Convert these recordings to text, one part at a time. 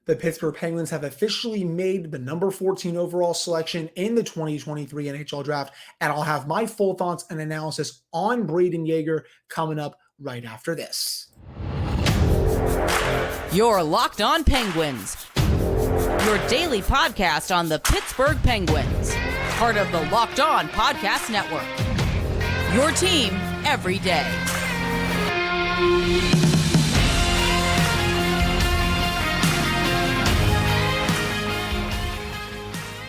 The Pittsburgh Penguins have officially made the number 14 overall selection in the 2023 NHL Draft, and I'll have my full thoughts and analysis on Brayden Yager coming up right after this. You're Locked On Penguins, your daily podcast on the Pittsburgh Penguins, part of the Locked On Podcast Network, your team every day.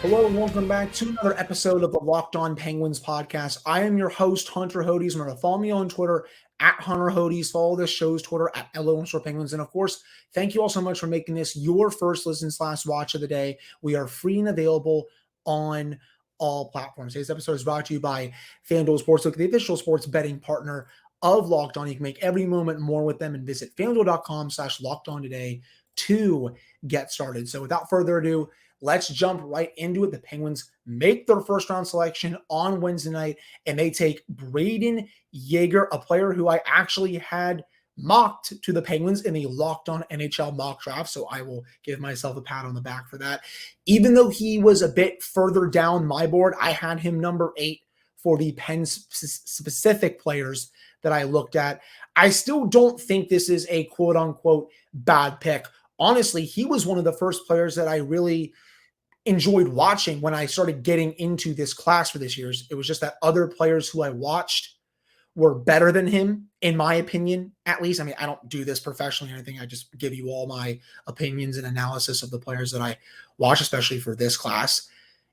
Hello and welcome back to another episode of the Locked On Penguins podcast. I am your host, Hunter Hodes. Remember to follow me on Twitter at Hunter Hodes. Follow this show's Twitter at LO_Penguins. And of course, thank you all so much for making this your first listen/watch of the day. We are free and available on all platforms. Today's episode is brought to you by FanDuel Sportsbook, the official sports betting partner of Locked On. You can make every moment more with them and visit FanDuel.com/LockedOn today to get started. So without further ado, let's jump right into it. The Penguins make their first round selection on Wednesday night, and they take Brayden Yager, a player who I actually had mocked to the Penguins in the Locked On NHL mock draft. So I will give myself a pat on the back for that. Even though he was a bit further down my board, I had him number 8 for the Penn specific players that I looked at. I still don't think this is a quote unquote bad pick. Honestly, he was one of the first players that I really enjoyed watching when I started getting into this class for this year. It was just that other players who I watched were better than him, in my opinion, at least. I mean, I don't do this professionally or anything. I just give you all my opinions and analysis of the players that I watch, especially for this class.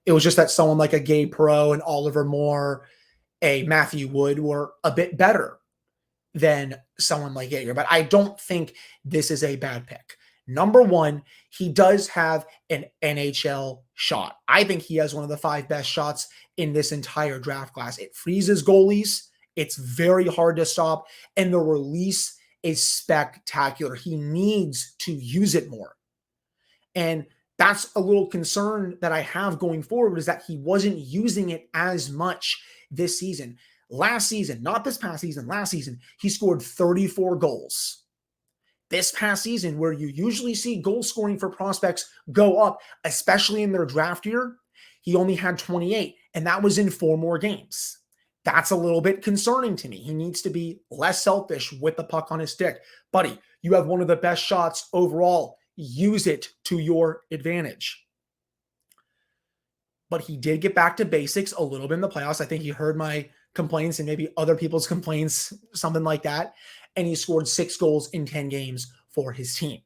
It was just that someone like a Gabe Perreault and Oliver Moore, a Matthew Wood were a bit better than someone like Yager. But I don't think this is a bad pick. Number one, he does have an NHL shot. I think he has one of the 5 best shots in this entire draft class. It freezes goalies. It's very hard to stop. And the release is spectacular. He needs to use it more. And that's a little concern that I have going forward, is that he wasn't using it as much this season. Last season, not this past season, last season, he scored 34 goals. This past season, where you usually see goal scoring for prospects go up, especially in their draft year, he only had 28, and that was in 4 more games. That's a little bit concerning to me. He needs to be less selfish with the puck on his stick. Buddy, you have one of the best shots overall. Use it to your advantage. But he did get back to basics a little bit in the playoffs. I think he heard my complaints and maybe other people's complaints, something like that. And he scored 6 goals in 10 games for his team.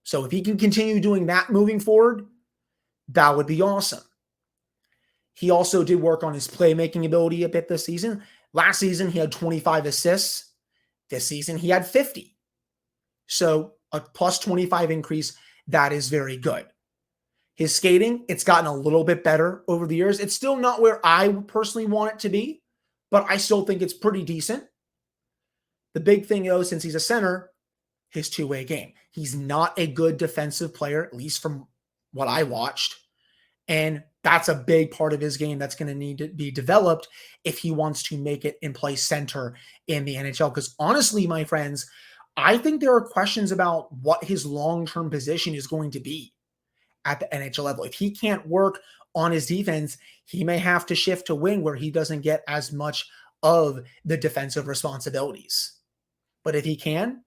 So if he can continue doing that moving forward, that would be awesome. He also did work on his playmaking ability a bit this season. Last season, he had 25 assists. This season, he had 50. So a plus 25 increase, that is very good. His skating, it's gotten a little bit better over the years. It's still not where I personally want it to be, but I still think it's pretty decent. The big thing, though, since he's a center, his two-way game. He's not a good defensive player, at least from what I watched. And that's a big part of his game that's going to need to be developed if he wants to make it and play center in the NHL. Because honestly, my friends, I think there are questions about what his long-term position is going to be at the NHL level. If he can't work on his defense, he may have to shift to wing, where he doesn't get as much of the defensive responsibilities. But if he can,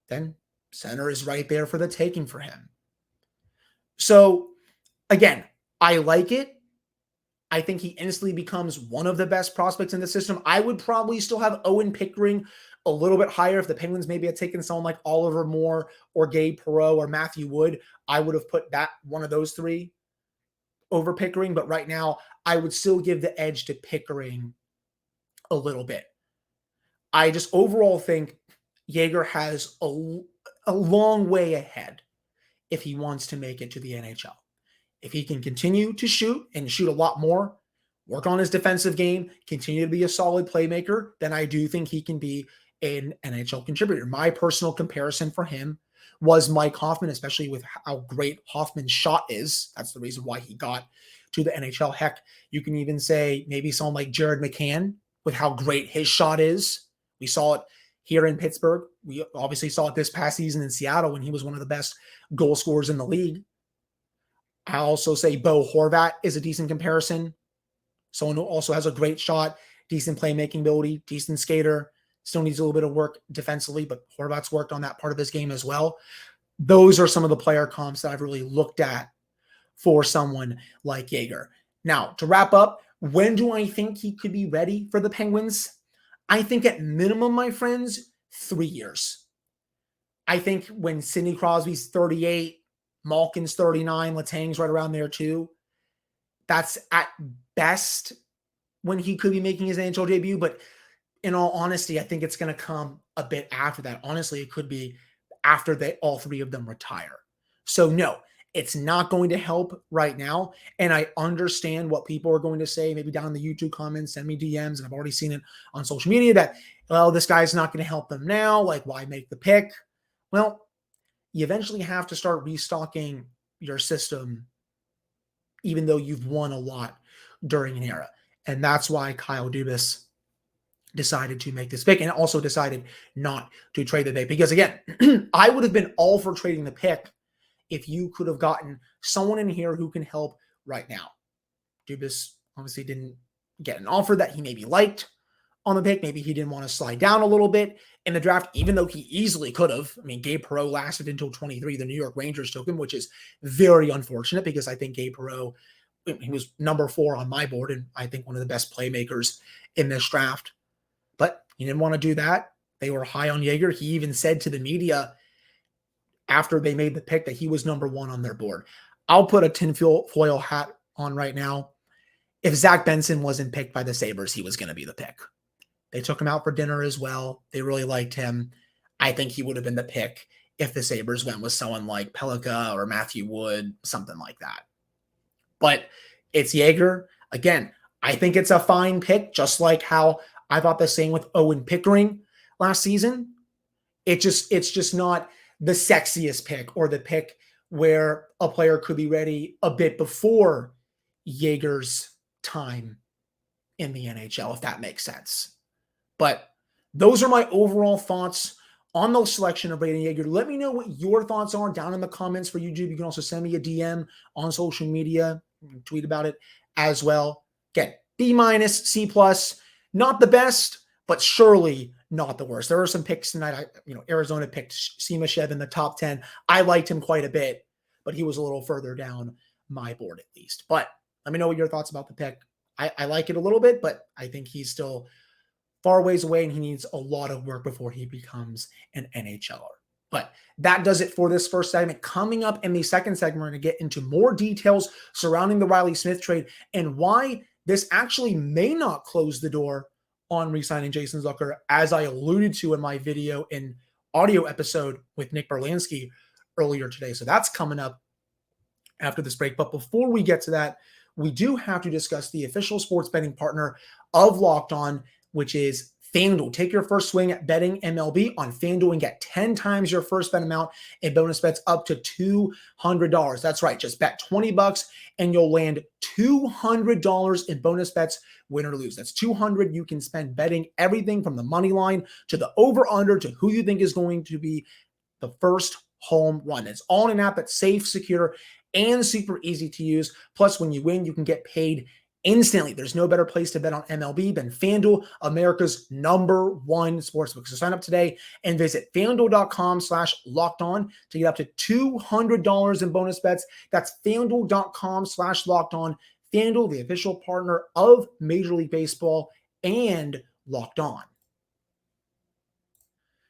then center is right there for the taking for him. So again, I like it. I think he instantly becomes one of the best prospects in the system. I would probably still have Owen Pickering a little bit higher. If the Penguins maybe had taken someone like Oliver Moore or Gabe Perreault or Matthew Wood, I would have put that one of those 3 over Pickering. But right now, I would still give the edge to Pickering a little bit. I just overall think Yager has a long way ahead if he wants to make it to the NHL. If he can continue to shoot and shoot a lot more, work on his defensive game, continue to be a solid playmaker, then I do think he can be an NHL contributor. My personal comparison for him was Mike Hoffman, especially with how great Hoffman's shot is. That's the reason why he got to the NHL. Heck, you can even say maybe someone like Jared McCann with how great his shot is. We saw it here in Pittsburgh. We obviously saw it this past season in Seattle when he was one of the best goal scorers in the league. I also say Bo Horvat is a decent comparison. Someone who also has a great shot, decent playmaking ability, decent skater, still needs a little bit of work defensively, but Horvat's worked on that part of his game as well. Those are some of the player comps that I've really looked at for someone like Yager. Now, to wrap up, when do I think he could be ready for the Penguins? I think at minimum, my friends, 3 years. I think when Sidney Crosby's 38, Malkin's 39, Letang's right around there too, that's at best when he could be making his NHL debut. But in all honesty, I think it's going to come a bit after that. Honestly, it could be after all three of them retire. So no, it's not going to help right now. And I understand what people are going to say, maybe down in the YouTube comments, send me DMs, and I've already seen it on social media that, well, this guy's not going to help them now. Like, why make the pick? Well, you eventually have to start restocking your system, even though you've won a lot during an era. And that's why Kyle Dubas decided to make this pick and also decided not to trade the pick. Because again, I would have been all for trading the pick if you could have gotten someone in here who can help right now. Dubas obviously didn't get an offer that he maybe liked on the pick. Maybe he didn't want to slide down a little bit in the draft, even though he easily could have. I mean, Gabe Perreault lasted until 23. The New York Rangers took him, which is very unfortunate because I think Gabe Perreault, he was number 4 on my board and I think one of the best playmakers in this draft. But he didn't want to do that. They were high on Yager. He even said to the media after they made the pick that he was number 1 on their board. I'll put a tinfoil hat on right now. If Zach Benson wasn't picked by the Sabres, he was going to be the pick. They took him out for dinner as well. They really liked him. I think he would have been the pick if the Sabres went with someone like Pellica or Matthew Wood, something like that. But it's Yager. Again, I think it's a fine pick, just like how I thought the same with Owen Pickering last season. It's just not the sexiest pick or the pick where a player could be ready a bit before Yager's time in the NHL, if that makes sense. But those are my overall thoughts on the selection of Brayden Yager. Let me know what your thoughts are down in the comments for YouTube. You can also send me a DM on social media, tweet about it as well. Again, B-, C+, not the best, but surely not the worst. There are some picks tonight. Arizona picked Simashev in the top 10. I liked him quite a bit, but he was a little further down my board at least. But let me know what your thoughts about the pick. I like it a little bit, but I think he's still far ways away and he needs a lot of work before he becomes an NHLer. But that does it for this first segment. Coming up in the second segment, we're going to get into more details surrounding the Reilly Smith trade and why this actually may not close the door on re-signing Jason Zucker, as I alluded to in my video and audio episode with Nick Berlansky earlier today. So that's coming up after this break. But before we get to that, we do have to discuss the official sports betting partner of Locked On, which is FanDuel. Take your first swing at betting MLB on FanDuel and get 10 times your first bet amount in bonus bets up to $200. That's right. Just bet $20 and you'll land $200 in bonus bets, win or lose. That's $200 you can spend betting everything from the money line to the over-under to who you think is going to be the first home run. It's all in an app that's safe, secure, and super easy to use. Plus, when you win, you can get paid instantly. There's no better place to bet on MLB than FanDuel, America's #1 sportsbook. So sign up today and visit FanDuel.com/lockedon to get up to $200 in bonus bets. That's FanDuel.com/lockedon. FanDuel, the official partner of Major League Baseball and Locked On.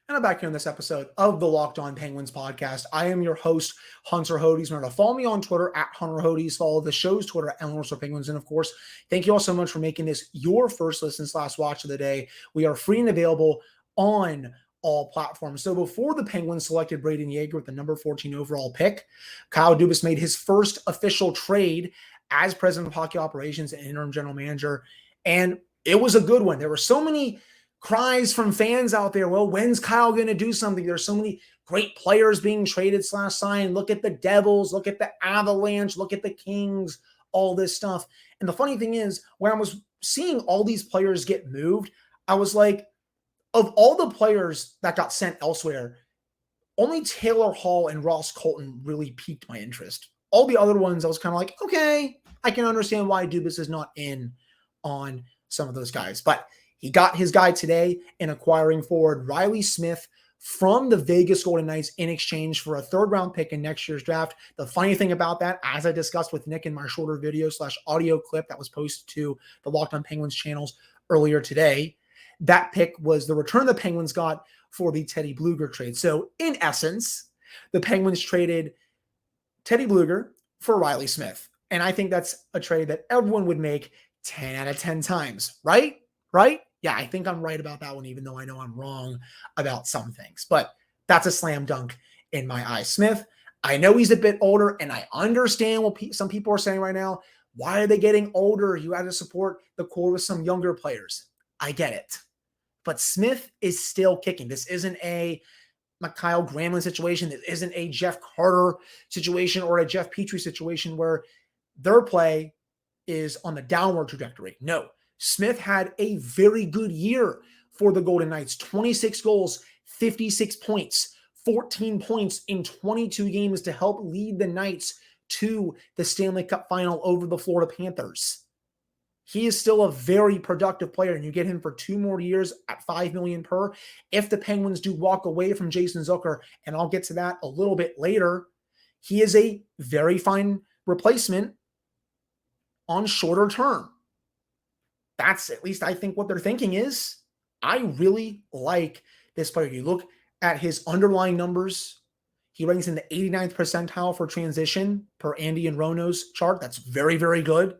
And I'm back here in this episode of the Locked On Penguins podcast. I am your host, Hunter Hodes. Remember to follow me on Twitter at Hunter Hodes. Follow the show's Twitter at Eleanor Penguins. And of course, thank you all so much for making this your first listen/watch of the day. We are free and available on all platforms. So before the Penguins selected Brayden Yager with the number 14 overall pick, Kyle Dubas made his first official trade as president of hockey operations and interim general manager. And it was a good one. There were so many cries from fans out there. Well, when's Kyle going to do something? There's so many great players being traded/signed. Look at the Devils, look at the Avalanche, look at the Kings, all this stuff. And the funny thing is, when I was seeing all these players get moved, I was like, of all the players that got sent elsewhere, only Taylor Hall and Ross Colton really piqued my interest. All the other ones, I was kind of like, okay, I can understand why Dubas is not in on some of those guys. But he got his guy today in acquiring forward Reilly Smith from the Vegas Golden Knights in exchange for a third-round pick in next year's draft. The funny thing about that, as I discussed with Nick in my shorter video/audio clip that was posted to the Locked On Penguins channels earlier today, that pick was the return the Penguins got for the Teddy Blueger trade. So in essence, the Penguins traded Teddy Blueger for Reilly Smith. And I think that's a trade that everyone would make 10 out of 10 times, right? Right? Yeah, I think I'm right about that one, even though I know I'm wrong about some things. But that's a slam dunk in my eyes. Smith, I know he's a bit older, and I understand what some people are saying right now. Why are they getting older? You had to support the core with some younger players. I get it. But Smith is still kicking. This isn't a Kyle Gramlin situation. This isn't a Jeff Carter situation or a Jeff Petry situation where their play is on the downward trajectory. No, Smith had a very good year for the Golden Knights. 26 goals, 56 points, 14 points in 22 games to help lead the Knights to the Stanley Cup final over the Florida Panthers. He is still a very productive player, and you get him for 2 more years at $5 million per. If the Penguins do walk away from Jason Zucker, and I'll get to that a little bit later, he is a very fine replacement on shorter term. That's at least I think what they're thinking is. I really like this player. You look at his underlying numbers. He ranks in the 89th percentile for transition per Andy and Rono's chart. That's very, very good.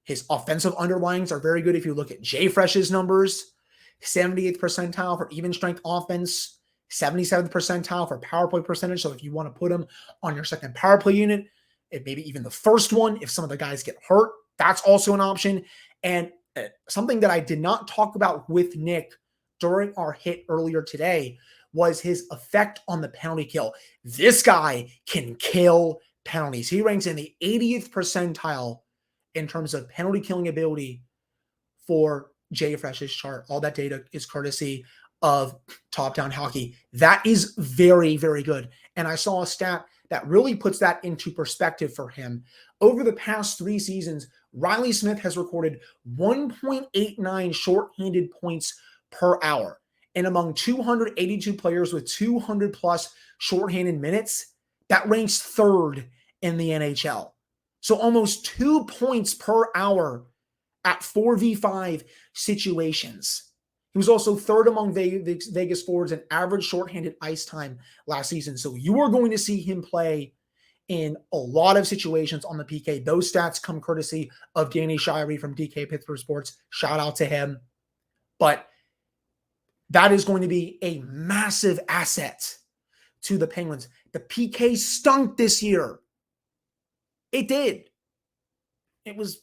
His offensive underlyings are very good. If you look at JFresh's numbers, 78th percentile for even strength offense, 77th percentile for power play percentage. So if you want to put him on your second power play unit, if maybe even the first one, if some of the guys get hurt, that's also an option. And something that I did not talk about with Nick during our hit earlier today was his effect on the penalty kill. This guy can kill penalties. He ranks in the 80th percentile in terms of penalty killing ability for JFresh's chart. All that data is courtesy of Top Down Hockey. That is very, very good. And I saw a stat that really puts that into perspective for him. Over the past 3 seasons, Reilly Smith has recorded 1.89 shorthanded points per hour. And among 282 players with 200 plus shorthanded minutes, that ranks 3rd in the NHL. So almost 2 points per hour at 4v5 situations. He was also 3rd among Vegas forwards in average shorthanded ice time last season. So you are going to see him play in a lot of situations on the PK. Those stats come courtesy of Danny Shirey from DK Pittsburgh Sports. Shout out to him. But that is going to be a massive asset to the Penguins. The PK stunk this year. It did. It was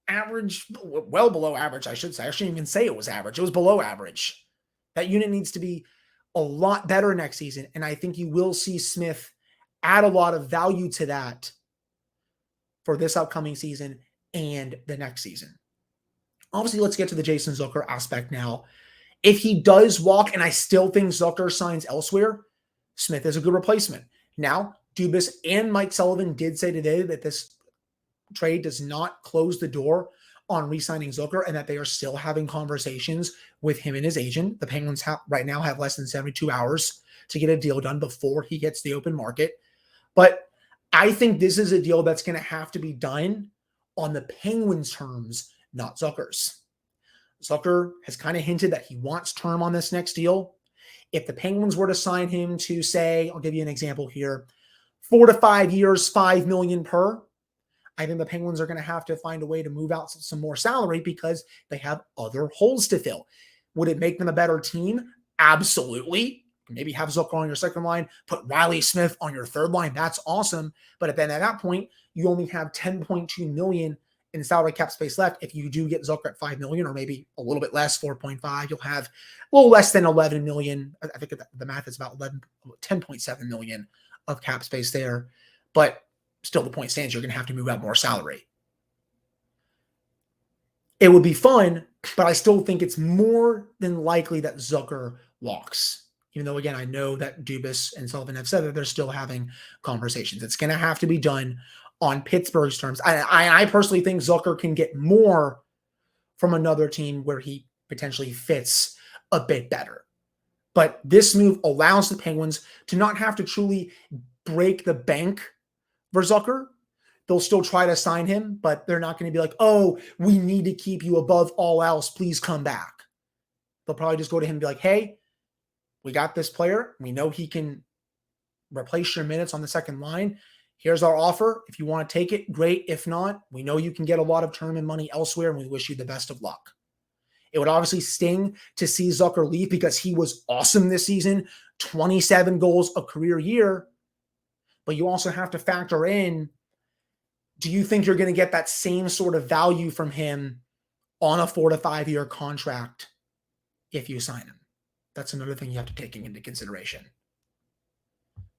average, well below average, I should say. I shouldn't even say it was average. It was below average. That unit needs to be a lot better next season. And I think you will see Smith add a lot of value to that for this upcoming season and the next season. Obviously, let's get to the Jason Zucker aspect now. If he does walk, and I still think Zucker signs elsewhere, Smith is a good replacement. Now, Dubas and Mike Sullivan did say today that this trade does not close the door on re-signing Zucker and that they are still having conversations with him and his agent. The Penguins right now have less than 72 hours to get a deal done before he hits the open market. But I think this is a deal that's going to have to be done on the Penguins' terms, not Zucker's. Zucker has kind of hinted that he wants term on this next deal. If the Penguins were to sign him to, say, I'll give you an example here, 4 to 5 years, $5 million per, I think the Penguins are going to have to find a way to move out some more salary because they have other holes to fill. Would it make them a better team? Absolutely. Maybe have Zucker on your second line, put Reilly Smith on your third line. That's awesome. But then at that point, you only have $10.2 million in salary cap space left. If you do get Zucker at $5 million, or maybe a little bit less, 4.5, you'll have a little less than $11 million. I think the math is about 10.7 million of cap space there. But still, the point stands, you're going to have to move out more salary. It would be fun, but I still think it's more than likely that Zucker walks. Even though, again, I know that Dubas and Sullivan have said that they're still having conversations. It's going to have to be done on Pittsburgh's terms. I personally think Zucker can get more from another team where he potentially fits a bit better. But this move allows the Penguins to not have to truly break the bank for Zucker. They'll still try to sign him, but they're not going to be like, oh, we need to keep you above all else. Please come back. They'll probably just go to him and be like, hey, we got this player. We know he can replace your minutes on the second line. Here's our offer. If you want to take it, great. If not, we know you can get a lot of tournament money elsewhere, and we wish you the best of luck. It would obviously sting to see Zucker leave because he was awesome this season, 27 goals a career year. But you also have to factor in, do you think you're going to get that same sort of value from him on a 4 to 5 year contract if you sign him? That's another thing you have to take into consideration.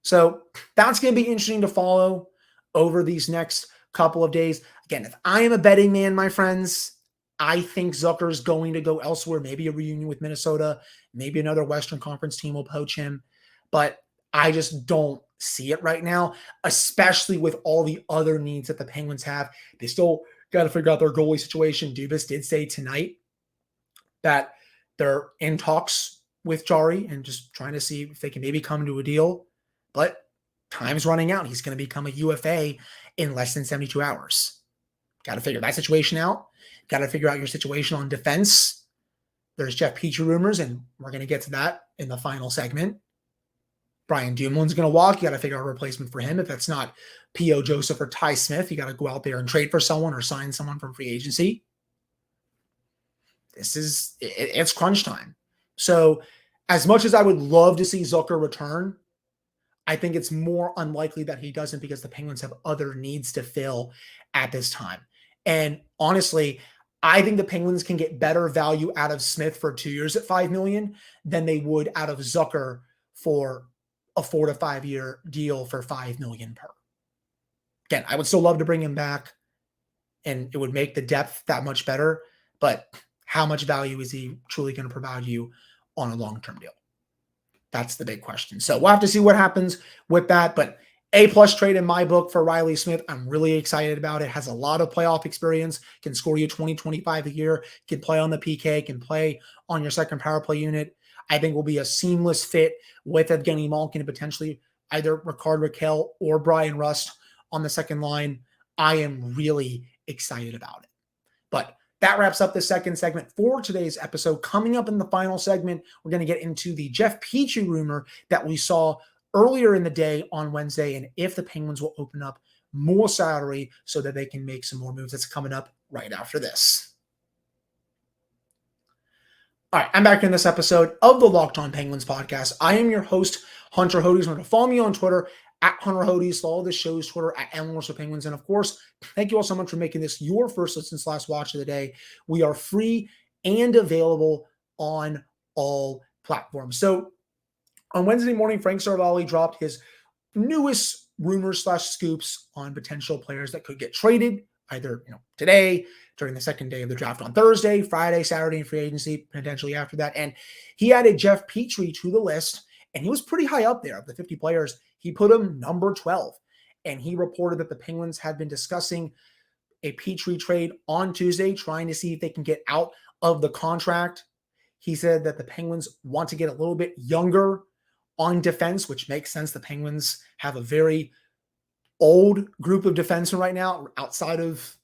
So that's going to be interesting to follow over these next couple of days. Again, if I am a betting man, my friends, I think Zucker's going to go elsewhere, maybe a reunion with Minnesota, maybe another Western Conference team will poach him, but I just don't see it right now, especially with all the other needs that the Penguins have. They still got to figure out their goalie situation. Dubas did say tonight that they're in talks with Jari and just trying to see if they can maybe come to a deal, but time's running out. He's going to become a UFA in less than 72 hours. Got to figure that situation out. Got to figure out your situation on defense. There's Jeff Petry rumors, and we're going to get to that in the final segment. Brian Dumoulin's going to walk. You got to figure out a replacement for him. If that's not P.O. Joseph or Ty Smith, you got to go out there and trade for someone or sign someone from free agency. It's crunch time. So as much as I would love to see Zucker return, I think it's more unlikely that he doesn't because the Penguins have other needs to fill at this time. And honestly, I think the Penguins can get better value out of Smith for 2 years at $5 million than they would out of Zucker for a 4 to 5 year deal for $5 million per. Again, I would still love to bring him back and it would make the depth that much better, but how much value is he truly going to provide you on a long-term deal? That's the big question. So we'll have to see what happens with that, but A+ trade in my book for Reilly Smith. I'm really excited about it. Has a lot of playoff experience, can score you 20, 25 a year, can play on the PK, can play on your second power play unit. I think will be a seamless fit with Evgeny Malkin and potentially either Rickard Rakell or Brian Rust on the second line. I am really excited about it. But that wraps up the second segment for today's episode. Coming up in the final segment, we're going to get into the Jeff Petry rumor that we saw earlier in the day on Wednesday, and if the Penguins will open up more salary so that they can make some more moves. That's coming up right after this. All right, I'm back in this episode of the Locked On Penguins podcast. I am your host, Hunter Hodes. Remember to follow me on Twitter at Hunter Hodes. Follow the show's Twitter at Penguins. And of course, thank you all so much for making this your first listen/watch of the day. We are free and available on all platforms. So on Wednesday morning, Frank Saravalli dropped his newest rumors/scoops on potential players that could get traded either today, during the second day of the draft on Thursday, Friday, Saturday in free agency, potentially after that. And he added Jeff Petry to the list, and he was pretty high up there. Of the 50 players, he put him number 12. And he reported that the Penguins had been discussing a Petry trade on Tuesday, trying to see if they can get out of the contract. He said that the Penguins want to get a little bit younger on defense, which makes sense. The Penguins have a very old group of defensemen right now, outside of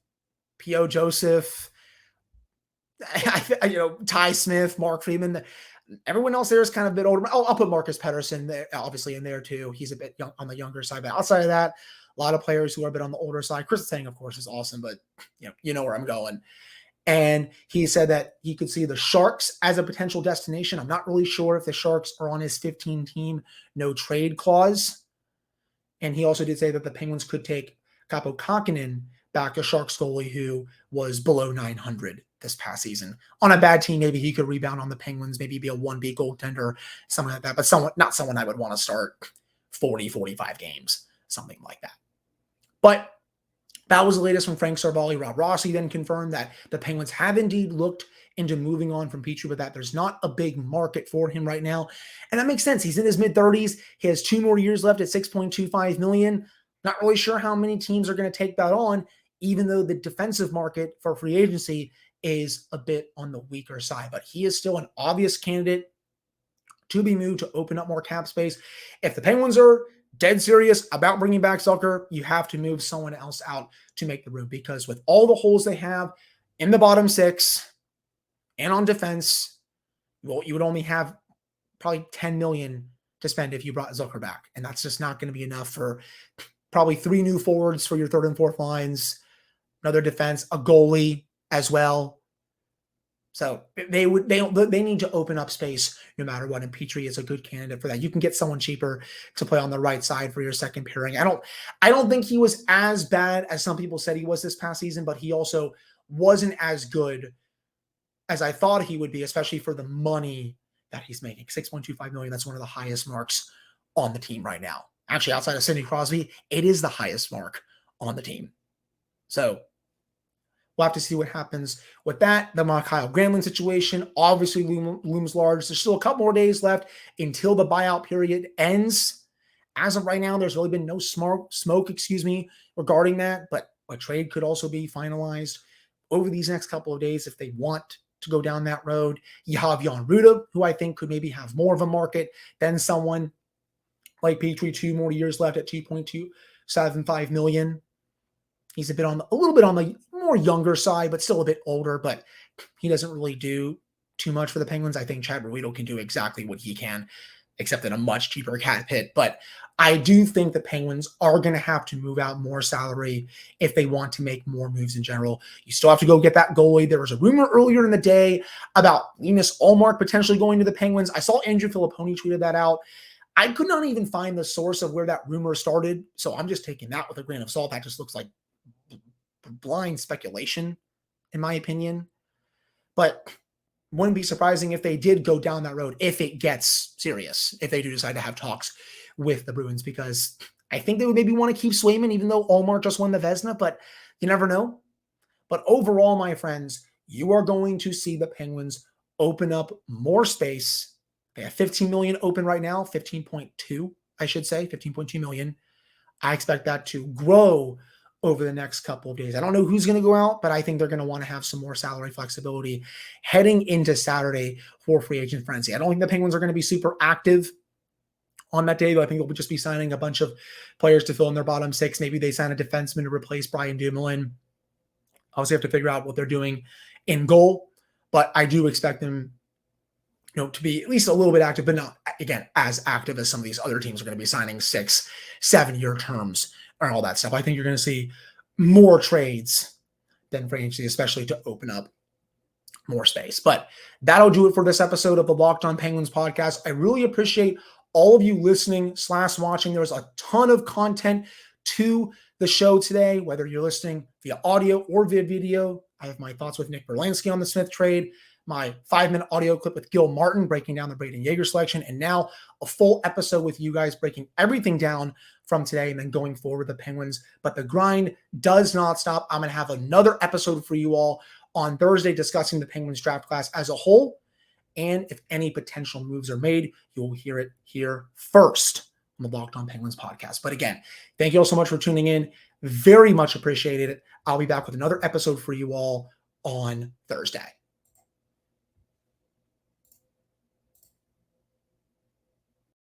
P.O. Joseph, Ty Smith, Mark Friedman. Everyone else there is kind of a bit older. I'll put Marcus Pettersson there, obviously in there too. He's a bit young, on the younger side. But outside of that, a lot of players who are a bit on the older side. Chris Tang, of course, is awesome, but you know where I'm going. And he said that he could see the Sharks as a potential destination. I'm not really sure if the Sharks are on his 15-team no trade clause. And he also did say that the Penguins could take Kaapo Kähkönen back, a Sharks goalie who was below 900 this past season. On a bad team, maybe he could rebound on the Penguins, maybe be a 1B goaltender, something like that. But not someone I would want to start 40, 45 games, something like that. But That was the latest from Frank Sarvalli. Rob Rossi then confirmed that the Penguins have indeed looked into moving on from Petry, but that there's not a big market for him right now. And that makes sense. He's in his mid-30s. He has 2 more years left at $6.25 million. Not really sure how many teams are going to take that on, even though the defensive market for free agency is a bit on the weaker side. But he is still an obvious candidate to be moved to open up more cap space. If the Penguins are dead serious about bringing back Zucker, you have to move someone else out to make the room, because with all the holes they have in the bottom 6 and on defense, well, you would only have probably $10 million to spend if you brought Zucker back. And that's just not going to be enough for probably 3 new forwards for your 3rd and 4th lines, another defense, a goalie as well. So they need to open up space no matter what, and Petry is a good candidate for that. You can get someone cheaper to play on the right side for your second pairing. I don't think he was as bad as some people said he was this past season, but he also wasn't as good as I thought he would be, especially for the money that he's making. $6.25 million, that's one of the highest marks on the team right now. Actually, outside of Sidney Crosby, it is the highest mark on the team. So we'll have to see what happens with that. The Kyle Granlund situation obviously looms large. There's still a couple more days left until the buyout period ends. As of right now, there's really been no smoke, regarding that, but a trade could also be finalized over these next couple of days if they want to go down that road. You have Jan Ruda, who I think could maybe have more of a market than someone like Petry. 2 more years left at $2.275 million. He's a little bit on the more younger side, but still a bit older, but he doesn't really do too much for the Penguins. I think Chad Ruhwedel can do exactly what he can, except at a much cheaper cap hit. But I do think the Penguins are going to have to move out more salary if they want to make more moves in general. You still have to go get that goalie. There was a rumor earlier in the day about Linus Ullmark potentially going to the Penguins. I saw Andrew Filipponi tweeted that out. I could not even find the source of where that rumor started, so I'm just taking that with a grain of salt. That just looks like blind speculation, in my opinion. But wouldn't be surprising if they did go down that road, if it gets serious, if they do decide to have talks with the Bruins, because I think they would maybe want to keep Swayman, even though Ullmark just won the Vezina, but you never know. But overall, my friends, you are going to see the Penguins open up more space. They have $15 million open right now, 15.2, I should say, $15.2 million. I expect that to grow over the next couple of days. I don't know who's going to go out, but I think they're going to want to have some more salary flexibility heading into Saturday for free agent frenzy. I don't think the Penguins are going to be super active on that day, though. I think they'll just be signing a bunch of players to fill in their bottom 6. Maybe they sign a defenseman to replace Brayden Yager. Obviously, have to figure out what they're doing in goal, but I do expect them, to be at least a little bit active, but not, again, as active as some of these other teams are going to be signing 6-7 year terms and all that stuff. I think you're going to see more trades than free agency, especially to open up more space. But that'll do it for this episode of the Locked On Penguins podcast. I really appreciate all of you listening / watching. There's a ton of content to the show today, whether you're listening via audio or via video. I have my thoughts with Nick Berlansky on the Smith trade, my 5-minute audio clip with Gil Martin breaking down the Brayden Yager selection, and now a full episode with you guys breaking everything down from today and then going forward the Penguins. But the grind does not stop. I'm going to have another episode for you all on Thursday discussing the Penguins draft class as a whole. And if any potential moves are made, you'll hear it here first on the Locked On Penguins podcast. But again, thank you all so much for tuning in. Very much appreciated it. I'll be back with another episode for you all on Thursday.